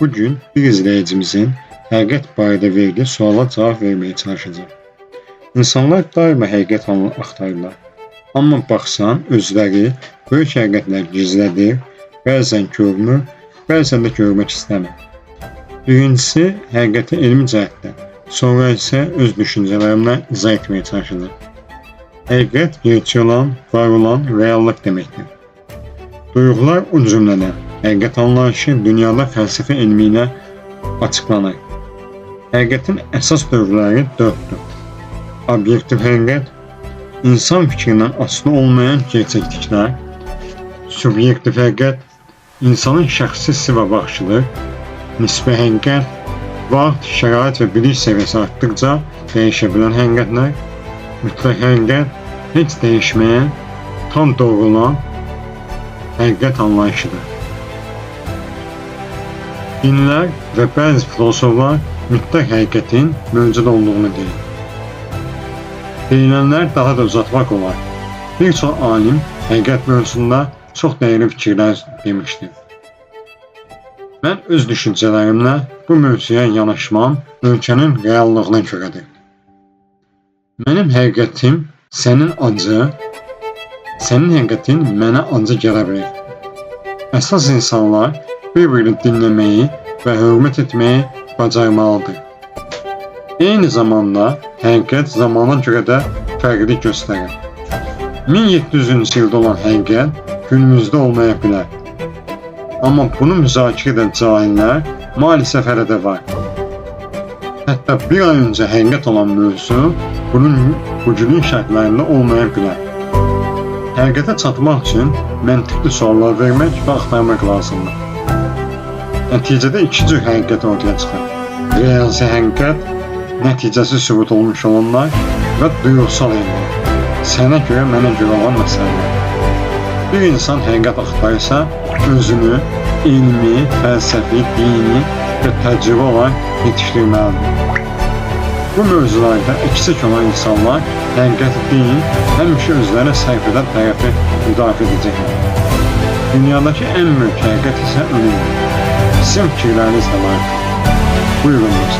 Bugün bir izləyicimizin həqiqət barədə verdiyi suala cavab verməyə çalışacağım. İnsanlar daima həqiqət axtarırlar. Amma baxsan, özləri böyük həqiqətlər gizlədir, bəzən görmür, bəzən də görmək istəmir. Birincisi, həqiqəti elmi cəhətdən, sonra isə öz düşüncələrimlə izah etməyə çalışacağım. Həqiqət gerçək olan, var olan reallıq deməkdir. Duyğular o cümlədən, həqiqət anlayışı dünyada fəlsəfə elmi ilə açıqlanır. Həqiqətin əsas dövrləri dörddür. Obyektiv həqiqət, insan fikrindən asılı olmayan gerçəkliklər. Subyektiv həqiqət, insanın şəxsi hissi və baxışıdır. Nisbi həqiqət, vaxt, şərait və bilik səviyyəsi artdıqca dəyişə bilən həqiqətlər. Mütləq həqiqət, heç dəyişməyən, tam doğru olan həqiqət anlayışıdır. Dinlər və bəzi filosoflar mütləq həqiqətin mövcud olduğunu deyir. Deyilənlər daha da uzatmaq olar. Bir çox alim həqiqət mövzusunda çox dəyərli fikirlər demişdir. Mən öz düşüncələrimlə bu mövzuya yanaşmam ölkənin reallığına görədir. Mənim həqiqətim sənin acı, sənin həqiqətin mənə acı gələ bilər. Əsas insanlar bir-birini dinləməyi və hörmət etməyi bacarmalıdır. Eyni zamanda həqiqət zamana görə də fərqli göstərir. 1700-cü ildə olan həqiqət günümüzdə olmaya bilər. Amma bunu müzakirə edən cahillər maalesef hələ də var. Hətta bir ay öncə həqiqət olan mövzu bugünün şərtlərində olmaya bilər. Həqiqətə çatmaq üçün məntiqli suallar vermək və axtarmaq lazımdır. Nəticədə iki cür həqiqət ortaya çıxır. Reali həqiqət, nəticəsi sübut olmuş olanlar və duyğusal həqiqət. Sənə görə, mənə görə olan məsələlər. Bir insan həqiqət axtarırsa, özünü elmi, fəlsəfi, dini və təcrübə olaraq yetişdirməlidir. Bu mövzularda eksik olan insanlar həqiqəti deyil, həmişə özlərinə sərf edən tərəfi müdafiə edəcəklər. Dünyadakı ən böyük həqiqət isə ölümdür. Sizin fikirləriniz də var. Buyurunuz.